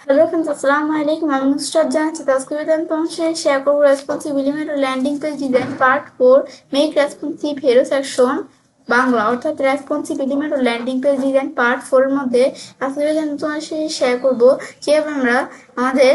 Hello friends, अस्सलाम वालेकुम। আমি নুসরাত জানাচ্ছি আজকে আমি তোমার সাথে শেয়ার করবো responsive element landing page design part 4 make responsive hero section Bangla, অর্থাৎ responsive element landing page design part 4 এর মধ্যে আজকে আমি তোমার সাথে শেয়ার করবো কিভাবে আমরা আমাদের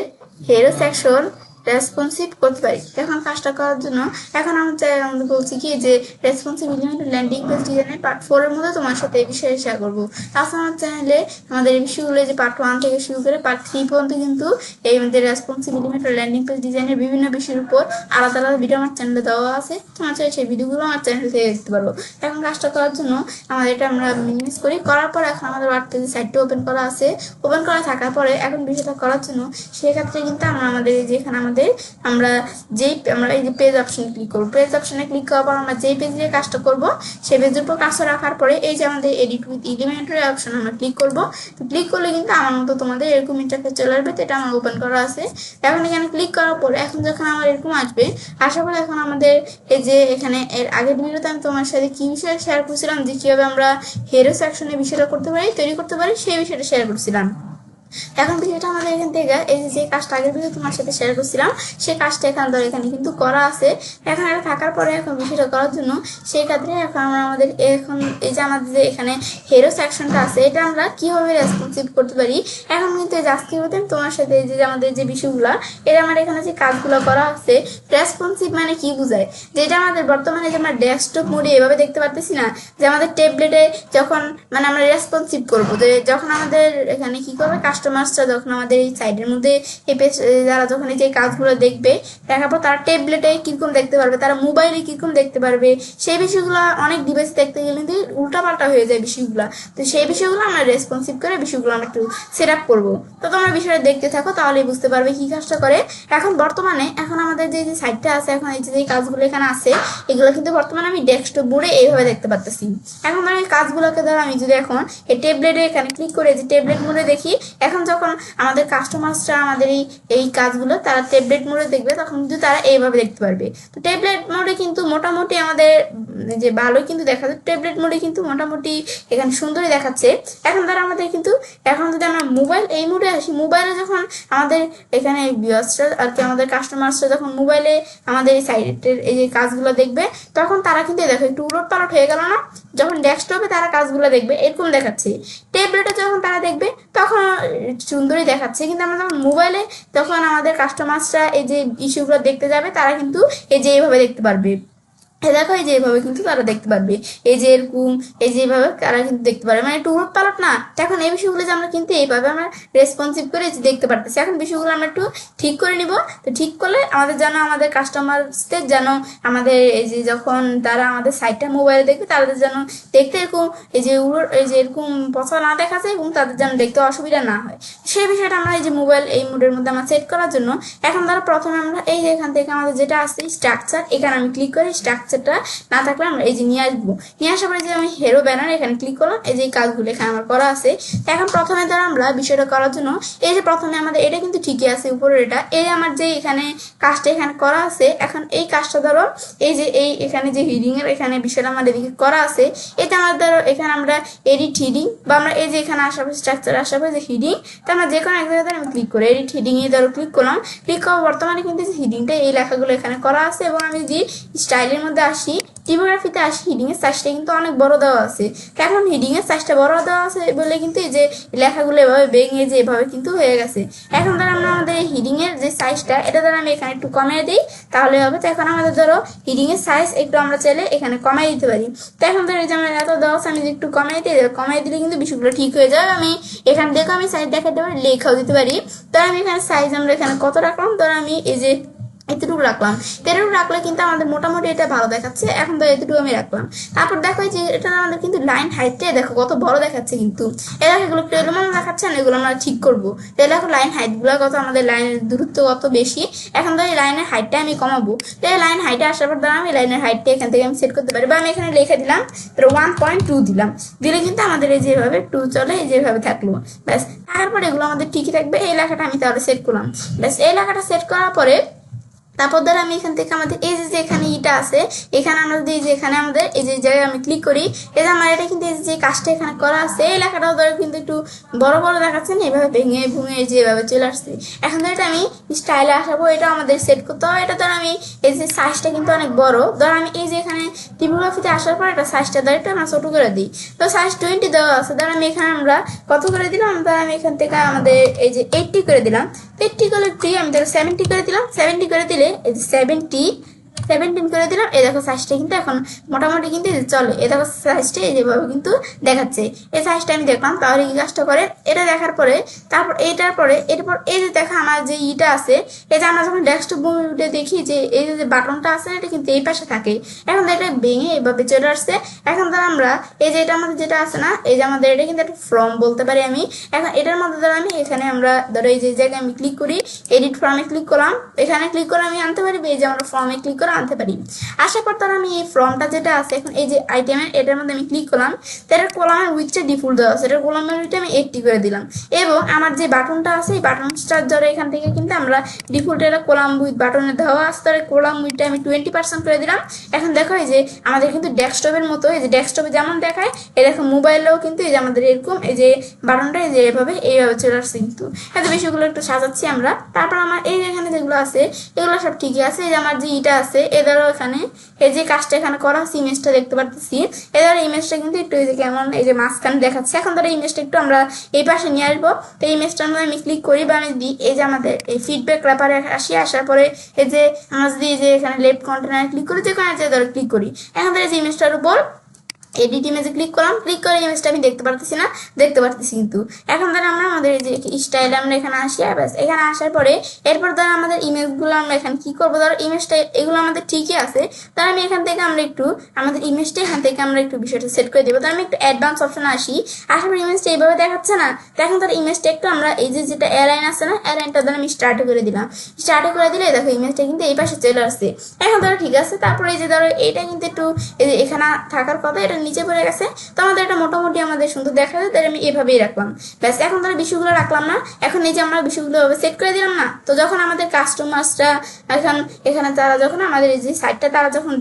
হেরো সেকশন রেসপন্সিভ করতে পারি। এখন কাজটা করার জন্য এখন আমরা বলছি কি যে রেসপন্সিভ এলিমেন্ট ল্যান্ডিং পেজ ডিজাইনের পার্ট 4 এর মধ্যে তোমার সাথে এই বিষয়ে শেয়ার করবো। তাছাড়া আমার চ্যানেলে আমাদের এই বিষয়গুলো যে পার্ট 1 থেকে শুরু করে পার্ট 3 পর্যন্ত কিন্তু এই আমাদের রেসপন্সিভ এলিমেন্ট ল্যান্ডিং পেজ ডিজাইনের বিভিন্ন বিষয়ের উপর আলাদা আলাদা ভিডিও আমার চ্যানেলে দেওয়া আছে। তোমার চাই সেই ভিডিওগুলো আমার চ্যানেল থেকে দেখতে পারবো। এখন কাজটা করার জন্য আমাদের এটা আমরা মিনিমাইজ করি। করার পর এখন আমাদের ওয়ার্ড পেজের সাইটটা ওপেন করা আছে। ওপেন করা থাকার পরে এখন বিষয়টা করার জন্য সেক্ষেত্রে কিন্তু আমরা আমাদের এই যে এখানে আমরা এই যে পেজ অপশনে ক্লিক করবো। পেজ অপশনে ক্লিক করার পর আমরা যেই পেজে কাজটা করবো সেই পেজের উপর কাজটা রাখার পরে এই যে আমাদের এডিট উইথ এলিমেন্টারি অপশন আমরা ক্লিক করবো। তো ক্লিক করলে কিন্তু আমার মতো তোমাদের এরকম ইন্টারফেস চলে আসবে। তো এটা আমার ওপেন করা আছে। এখন এখানে ক্লিক করার পরে এখন যখন আমার এরকম আসবে, আসার পরে এখন আমাদের এই যে এখানে এর আগের ভিডিওতে আমি তোমার সাথে কি বিষয়ে শেয়ার করছিলাম যে কিভাবে আমরা হেরো সেকশনে বিষয়টা করতে পারি, তৈরি করতে পারি, সেই বিষয়টা শেয়ার করছিলাম। এখন বিষয়টা আমাদের এখান থেকে এই যে কাজটা আগের ভিডিও তোমার সাথে শেয়ার করছিলাম সেই কাজটা এখানে কিন্তু করা আছে। এখন এটা থাকার পরে এখন বিষয়টা করার জন্য সেই ক্ষেত্রে এখন আমরা আমাদের এখন এই যে আমাদের যে এখানে হেরো সেকশনটা আছে এটা আমরা কিভাবে রেসপন্সিভ করতে পারি। এখন কিন্তু এই যে আজকে তোমার সাথে এই যে আমাদের যে বিষয়গুলা এটা আমার এখানে যে কাজগুলো করা আছে রেসপন্সিভ মানে কি বোঝায়, যেটা আমাদের বর্তমানে যে আমরা ডেস্কটপ মোডে এভাবে দেখতে পারতেছি না, যে আমাদের ট্যাবলেটে যখন মানে আমরা রেসপন্সিভ করবো, যে যখন আমাদের এখানে কি করবে কাস্টমার্সরা যখন আমাদের এই সাইডের মধ্যে এই পেজ যারা যখন এই যে কাজগুলো দেখবে দেখার পর তারা ট্যাবলেটে কিরকম দেখতে পারবে, তারা মোবাইলে কিরকম দেখতে পারবে, সেই বিষয়গুলো অনেক ডিভাইস দেখতে গেলে কিন্তু উল্টাপাল্টা হয়ে যায় বিষয়গুলো। তো সেই বিষয়গুলো আমরা রেসপন্সিভ করে বিষয়গুলো আমরা একটু সেট আপ করবো। তো তোমরা বিষয়টা দেখতে থাকো, তাহলেই বুঝতে পারবে কি কাজটা করে। এখন বর্তমানে এখন আমাদের যে যে সাইটটা আছে, এখন এই যে কাজগুলো এখানে আছে এগুলো কিন্তু বর্তমানে আমি ডেস্কটপ বোর্ডে এইভাবে দেখতে পারতেছি। এখন ধরো এই কাজগুলোকে ধরো আমি যদি এখন এই ট্যাবলেটে এখানে ক্লিক করে যে ট্যাবলেট মোডে দেখি, এখন যখন আমাদের কাস্টমার্সরা আমাদের এই কাজগুলো তারা ট্যাবলেট মোডে দেখবে তখন কিন্তু তারা এইভাবে দেখতে পারবে। তো ট্যাবলেট মোডে কিন্তু মোটামুটি আমাদের যে ভালোই কিন্তু দেখা যায়, ট্যাবলেট মোডে কিন্তু মোটামুটি এখানে সুন্দরই দেখাচ্ছে। এখন ধরো আমাদের কিন্তু এখন যদি আমরা মোবাইল এই মোডে আসি, মোবাইলে যখন আমাদের এখানে ভিউয়ার্সরা আর কি আমাদের কাস্টমার্সরা যখন মোবাইলে আমাদের এই সাইটের এই যে কাজগুলো দেখবে তখন তারা কিন্তু দেখো একটু উলট পালট হয়ে গেল না। যখন ডেস্কটপে তারা কাজগুলো দেখবে এরকম দেখাচ্ছে, ট্যাবলেটে যখন তারা দেখবে তখন সুন্দরই দেখাচ্ছে। কিন্তু আমরা যখন মোবাইলে তখন আমাদের কাস্টমার্সরা এই যে ইস্যুগুলো দেখতে যাবে তারা কিন্তু এই যে এইভাবে দেখতে পারবে। দেখো এই যে এইভাবে কিন্তু তারা দেখতে পারবে, এই যে এরকম এই যে এইভাবে তারা কিন্তু দেখতে পারবে, মানে একটু উলট পালট না। এখন এই বিষয়গুলো যে আমরা কিন্তু এইভাবে আমরা রেসপন্সিভ করে দেখতে পারতেছি। এখন বিষয়গুলো আমরা একটু ঠিক করে নিব। তো ঠিক করলে আমাদের যেন আমাদের কাস্টমারদের যেন আমাদের এই যে যখন তারা আমাদের সাইটটা মোবাইলে দেখবে তাদের যেন দেখতে এরকম এই যে এরকম পছন্দ না দেখা যায় এবং তাদের যেন দেখতে অসুবিধা না হয়, সেই বিষয়টা আমরা এই যে মোবাইল এই মোডের মধ্যে আমরা সেট করার জন্য এখন ধরো প্রথমে আমরা এই যে এখান থেকে আমাদের যেটা আছে স্ট্রাকচার, এখানে আমি ক্লিক করি। স্ট্রাকচারটা না থাকলে আমরা এই যে নিয়ে আসবো। নিয়ে আসার পরে যে আমি হেরো ব্যানার এখানে ক্লিক করলাম, এই যে কাজগুলো এখানে আমার করা আছে। এখন প্রথমে ধরো আমরা বিষয়টা করার জন্য এই যে প্রথমে আমাদের এটা কিন্তু ঠিকই আছে উপরের এটা, এই আমার যে এখানে কাজটা এখানে করা আছে। এখন এই কাজটা ধরো এই যে এখানে যে হিডিং এর এখানে বিষয়টা আমাদের এদিকে করা আছে, এটা আমাদের ধরো এখানে আমরা এডিট হিডিং বা আমরা এই যে এখানে আসার স্ট্রাকচার আসার পরে যে হিডিং, তো আমরা যে কোনো এক জায়গায় আমি ক্লিক করি এডিট হিডিং এ ধরো ক্লিক করলাম। ক্লিক করা বর্তমানে কিন্তু হিডিংটা এই লেখাগুলো এখানে করা আছে এবং আমি যদি স্টাইলের মধ্যে আসি টিপোগ্রাফিতে আসি হিডিং এর সাইজটা কিন্তু অনেক বড় দেওয়া আছে। এখন হিডিং এর সাইজটা বড় দেওয়া আছে বলে কিন্তু এই যে লেখাগুলো এভাবে ভেঙে যে এভাবে কিন্তু হয়ে গেছে। এখন ধরো আমরা আমাদের হিডিং এর যে সাইজটা এটা ধরো আমি এখানে একটু কমিয়ে দিই তাহলে হবে। তো এখন আমাদের ধরো হিডিং এর সাইজ একটু আমরা চাইলে এখানে কমিয়ে দিতে পারি। তো এখন ধরো এই যে আমার এত দেওয়া আছে, আমি একটু কমিয়ে দিই, কমিয়ে দিলে কিন্তু বিষয়গুলো ঠিক হয়ে যাবে। আমি এখান থেকে আমি সাইজ দেখাতে পারি, লেখাও দিতে পারি। তো আমি এখানে সাইজ আমরা এখানে কত রাখলাম, ধরো আমি এই যে এতটুকু রাখলাম। এতটুকু রাখলে কিন্তু আমাদের মোটামুটি এটা ভালো দেখাচ্ছে। এখন তো এতটুকু আমি রাখলাম। তারপর দেখো যে এটা আমাদের কিন্তু লাইন হাইটটাই দেখো কত বড় দেখাচ্ছে, কিন্তু এরা এগুলো একটু এলোমেলো দেখাচ্ছে না, এগুলো আমরা ঠিক করবো। তাহলে দেখো লাইন হাইট গুলো কত, আমাদের লাইনের দূরত্ব কত বেশি। এখন ধরো এই লাইনের হাইটটা আমি কমাবো। তো এই লাইন হাইটে আসার পর ধরো আমি লাইনের হাইটটা এখান থেকে আমি সেট করতে পারি, বা আমি এখানে লিখে দিলাম 1.2 দিলাম। দিলে কিন্তু আমাদের এই যেভাবে 2 চলে এই যেভাবে থাকলো। ব্যাস, তারপর এগুলো আমাদের ঠিকই থাকবে। এই লেখাটা আমি তাহলে সেট করলাম। ব্যাস, এই লেখাটা সেট করার পরে তারপর ধর আমি এখান থেকে আমাদের এই যে এখানে ইটা আছে, এখানে আমরা যদি যে এখানে আমাদের এই যে জায়গায় আমি ক্লিক করি, এই যে আমার এটা কিন্তু এই যে কাজটা এখানে করা আছে, এই লেখাটাও ধর কিন্তু একটু বড় বড় দেখাচ্ছে না, এভাবে ভেঙে ভুঙে যে এভাবে চলে আসছে। এখন ধর এটা আমি স্টাইলে আসাবো, এটা আমাদের সেট করতে হয়। এটা ধর আমি এই যে সাইজটা কিন্তু অনেক বড়, ধর আমি এই যে এখানে টিপোগ্রাফিতে আসার পর এটা সাইজটা ধর একটু আমরা ছোট করে দিই। তো সাইজ 20 দেওয়া আছে, ধর আমি এখানে আমরা কত করে দিলাম, ধর আমি এখান থেকে আমাদের এই যে 80 করে দিলাম। 80 করে দিয়ে আমি ধর 70 করে দিলাম। 70 করে দিলে এই যে 17 করে দিলাম। এই দেখো সাইজটা কিন্তু এখন মোটামুটি কিন্তু চলে। এই দেখো সাইজটা এই যেভাবে কিন্তু দেখাচ্ছে। এই সাইজটা আমি দেখলাম, তাহলে কি কাজটা করে, এটা দেখার পরে তারপর এইটার পরে এরপর এই যে দেখা আমার যে ইটা আছে, এই যে আমরা যখন ডেস্কটপ মুভিতে দেখি যে এই যে বাটনটা আছে এটা কিন্তু এই পাশে থাকে, এখন এটা ভেঙে এভাবে চলে আসছে। এখন ধর আমরা এই যে এটা আমাদের যেটা আছে না, এই যে আমাদের এটা কিন্তু একটা ফর্ম বলতে পারি আমি। এখন এটার মধ্যে ধর আমি এখানে আমরা ধরো এই যে জায়গায় আমি ক্লিক করি, এডিট ফর্মে ক্লিক করলাম, এখানে ক্লিক করে আমি আনতে পারি, এই যে আমরা ফর্মে ক্লিক করে আনতে পারি। আসার পর তার আমি এই ফর্মটা যেটা আছে এখন এই যে আইটেমের এটার মধ্যে আমি ক্লিক করলাম, তার কলামের উইথটা ডিফল্ট দেওয়া আছে, এটার কলামের উইথটা আমি 80 করে দিলাম। এবং আমার যে বাটনটা আছে এই বাটনটার ধরে এখান থেকে কিন্তু আমরা ডিফল্ট এটা কলাম উইথ বাটনে দেওয়া আছে, তার কলাম উইথটা আমি 20% করে দিলাম। এখন দেখো এই যে আমাদের কিন্তু ডেস্কটপের মতো, এই যে ডেস্কটপে যেমন দেখায় এই দেখো মোবাইলেও কিন্তু এই যে আমাদের এরকম এই যে বাটনটা এই যে এইভাবে চলে আসছে। কিন্তু এত বিষয়গুলো একটু সাজাচ্ছি আমরা। তারপর আমার এই এখানে যেগুলো আছে এগুলো সব ঠিকই আছে। এই যে আমার যে ইটা আছে এদেরও এখানে এই যে কাজটা এখানে করা হচ্ছে, ইমেজটা দেখতে পারতেছি। এদের ইমেজটা কিন্তু একটু এই যে কেমন এই যে মাঝখানে দেখাচ্ছে। এখন ধরো ইমেজটা একটু আমরা এই পাশে নিয়ে আসবো। তো এই ইমেজটার মধ্যে আমি ক্লিক করি বা আমি দিই এই যে আমাদের এই ফিডব্যাক র্যাপারে আসার পরে এই যে আমরা যদি এই যে এখানে লেফট কন্টেনারে ক্লিক করি, যে কোনো ধরো ক্লিক করি, এখন ধরো এই যে ইমেজটার উপর এডিট ইমেজে ক্লিক করলাম, ক্লিক করে ইমেজটা আমি দেখতে পারতেছি না, দেখতে পারতেছি কিন্তু। এখন ধর আমরা আমাদের এই যে স্টাইলে আমরা এখানে আসি, আর ব্যাস এখানে আসার পরে এরপর ধর আমাদের ইমেজগুলো আমরা এখানে কি করবো, ধর ইমেজটা এগুলো আমাদের ঠিকই আছে, তার আমি এখান থেকে আমরা একটু আমাদের ইমেজটা এখান থেকে আমরা একটু বিষয়টা সেট করে দেবো। তার আমি একটু অ্যাডভান্স অপশনে আসি, আসার পর ইমেজটা এইভাবে দেখাচ্ছে না, এখন ধর ইমেজটা একটু আমরা এই যে যেটা অ্যালাইন আছে না, অ্যালাইনটা ধর আমি স্টার্টে করে দিলাম। স্টার্টে করে দিলে দেখো ইমেজটা কিন্তু এই পাশে চলে আসছে। এখন ধরো ঠিক আছে, তারপরে এই যে ধরো এইটা কিন্তু একটু এই যে এখানে থাকার কথা, এটা নিচে পড়ে গেছে, তো আমাদের এটা মোটামুটি আমাদের সুন্দর দেখা যায়, তাই আমি এভাবেই রাখলাম। ব্যাস এখন ধরো বিষয়গুলো রাখলাম না, এখন এই যে আমরা বিষয়গুলো সেট করে দিলাম না, তো যখন আমাদের কাস্টমার্সরা এখানে তারা যখন আমাদের এই যে সাইটটা তারা যখন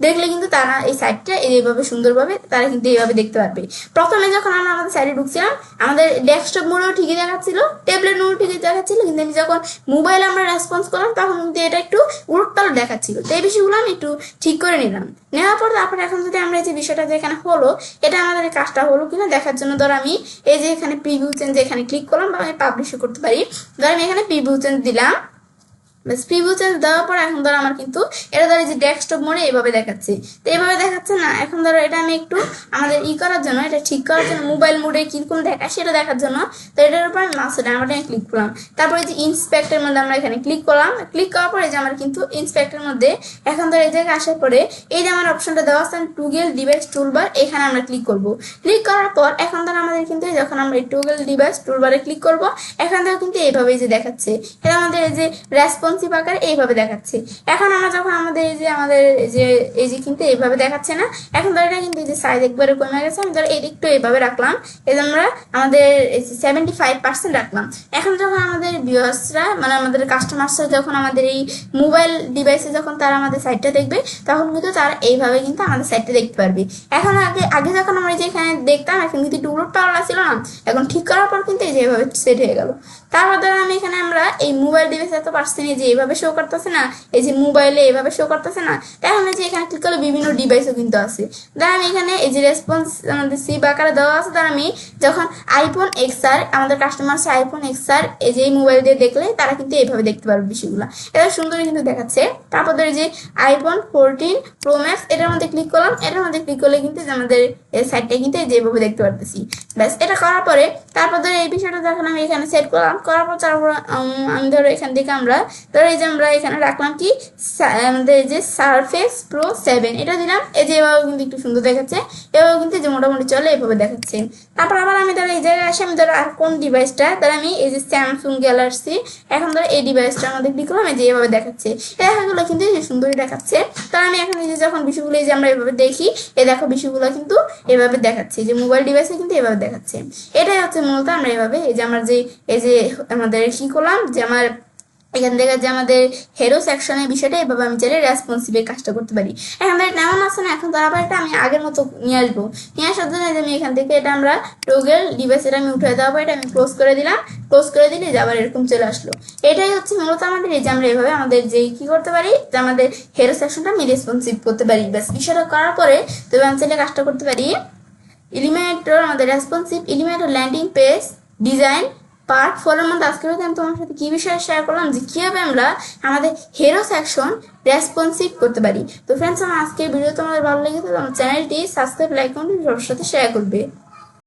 দেখলে কিন্তু তারা এই সাইটটা এইভাবে সুন্দরভাবে তারা কিন্তু এইভাবে দেখতে পারবে। প্রথমে যখন আমরা আমাদের সাইটে ঢুকছিলাম আমাদের ডেস্কটপ মোডেও ঠিকই দেখাচ্ছিল, ট্যাবলেট মোডও ঠিকই দেখাচ্ছিল, কিন্তু আমি যখন মোবাইলে আমরা রেসপন্স করলাম তখন কিন্তু এটা একটু উলটপালট দেখাচ্ছিল। তো এই বিষয়গুলো আমি একটু ঠিক করে নিলাম। নেওয়ার পর তারপরে এখন যদি আমরা এই যে বিষয়টা যে এখানে হলো, এটা আমাদের কাজটা হলো কিনা দেখার জন্য ধর আমি এই যে এখানে প্রিভিউ চেঞ্জ এখানে ক্লিক করলাম, বা আমি পাবলিশও করতে পারি। ধর আমি এখানে প্রিভিউ চেঞ্জ দিলাম, প্রিভিউ চেঞ্জ দেওয়ার পর এখন ধরো আমার কিন্তু এটা ধরো যে ডেস্কটপ মোডে এইভাবে দেখাচ্ছে, তো এইভাবে দেখাচ্ছে না। এখন ধরো এটা আমি একটু আমাদের করার জন্য, এটা ঠিক করার জন্য মোবাইল মোডে কিরকম দেখায় সেটা দেখার জন্য, তো এটার উপর আমি মাউস ডাইনামাইটে ক্লিক করলাম। তারপরে যে ইন্সপেক্টের মধ্যে আমরা এখানে ক্লিক করলাম, ক্লিক করার পরে যে আমার কিন্তু ইন্সপেক্টের মধ্যে এখন ধরো এই জায়গায় আসার পরে এই যে আমার অপশনটা দেওয়া আছে টুগেল ডিভাইস টুলবার, এখানে আমরা ক্লিক করব। ক্লিক করার পর এখন ধরো আমাদের কিন্তু যখন আমরা এই টুগেল ডিভাইস টুলবারে ক্লিক করব, এখন ধরো কিন্তু এইভাবেই যে দেখাচ্ছে, এটা আমাদের এই যে রেসপন্স আকারে এইভাবে দেখাচ্ছে। এখন আমরা যখন আমাদের এই যে কিন্তু এইভাবে দেখাচ্ছে না, এখন ধর এটা কিন্তু এই যে সাইজ একবারে কমে গেছে, আমি ধর একটু এইভাবে রাখলাম, এই যে আমরা আমাদের 75% রাখলাম। এখন যখন আমাদের ভিউয়ার্সরা মানে আমাদের কাস্টমার্সরা যখন আমাদের এই মোবাইল ডিভাইসে যখন তারা আমাদের সাইটটা দেখবে, তখন কিন্তু তারা এইভাবে কিন্তু আমাদের সাইটটা দেখতে পারবে। এখন আগে যখন আমরা যে এখানে দেখতাম, এখন কিন্তু একটু উলট পাল্টা ছিল না, এখন ঠিক করার পর কিন্তু এই যে এইভাবে সেট হয়ে গেল। তারপর ধর আমি এখানে আমরা এই মোবাইল ডিভাইস এত পার্সেন্ট যে এইভাবে শো করতেছে না, এই যে মোবাইলে এইভাবে শো করতেছে না, এখন যে এখানে ক্লিক করলে বিভিন্ন ডিভাইসও কিন্তু আছে। ধর আমি এখানে এই যে রেসপন্স আমাদের সি আকারে দেওয়া আছে, ধর আমি যখন আইফোন এক্সআর আমাদের কাস্টমার আইফোন এক্সআর এই যে মোবাইল দিয়ে দেখলে তারা কিন্তু এইভাবে দেখতে পারবে বিষয়গুলো, এটা সুন্দর কিন্তু দেখাচ্ছে। তারপর ধর যে আইফোন 14 প্রো ম্যাক্স এটার মধ্যে ক্লিক করলাম, এটার মধ্যে ক্লিক করলে কিন্তু আমাদের এই সাইটটা কিন্তু যেভাবে দেখতে পারতেছি। ব্যাস এটা করার পরে তারপর ধর এই বিষয়টা যখন আমি এখানে সেট করলাম, করার পর তারপর আমি ধরো এখান থেকে আমরা ধরো এই যে আমরা এখানে রাখলাম কি আমাদের যে সারফেস প্রো 7 এটা দিলাম, এই যে এভাবে কিন্তু একটু সুন্দর দেখাচ্ছে, এভাবে কিন্তু যে মোটামুটি চলে এভাবে দেখাচ্ছে। তারপর আবার আমি ধরো এই জায়গায় আসি, আমি ধরো আর কোন ডিভাইসটা ধরো আমি এই যে স্যামসাং গ্যালাক্সি, এখন ধরো এই ডিভাইসটার মধ্যে ক্লিক করলাম, এই যে এভাবে দেখাচ্ছে, এই দেখাগুলো কিন্তু সুন্দরই দেখাচ্ছে। তো আমি এখন এই যে যখন বিষয়গুলো এই যে আমরা এভাবে দেখি, এই দেখো বিষয়গুলো কিন্তু এভাবে দেখাচ্ছে, যে মোবাইল ডিভাইসে কিন্তু এভাবে দেখাচ্ছে। এটাই হচ্ছে মূলত আমরা এভাবে এই যে আমার যে এই যে আমাদের কি করলাম যে আমার এখান থেকে যে আমাদের হেরো সেকশনের বিষয়টা এভাবে আমি চাইলে রেসপন্সিভের কাজটা করতে পারি। এখন এটা এমন আছে না, এখন তো আবার এটা আমি আগের মতো নিয়ে আসবো। নিয়ে আসার জন্য আমি এখান থেকে এটা আমরা টগল ডিভাইস এটা আমি উঠে দেওয়া, এটা আমি ক্লোজ করে দিলাম। ক্লোজ করে দিলে যে আবার এরকম চলে আসলো। এটাই হচ্ছে মূলত আমাদের এই যে আমরা এভাবে আমাদের যে কি করতে পারি, যে আমাদের হেরো সেকশনটা আমি রেসপন্সিভ করতে পারি। ব্যাস বিষয়টা করার পরে তবে আমি চাইলে কাজটা করতে পারি। এলিমেন্টর আমাদের responsive Elementor landing page design part 4 এর মধ্যে আজকে আমি তোমার সাথে কি বিষয়ে শেয়ার করলাম, যে কিভাবে আমরা আমাদের হেরো সেকশন রেসপন্সিভ করতে পারি। তো ফ্রেন্ডস, আমার আজকের ভিডিও তোমাদের ভালো লেগেছে, আমার চ্যানেলটি সাবস্ক্রাইব, লাইক, কমেন্ট সবার সাথে শেয়ার করবে।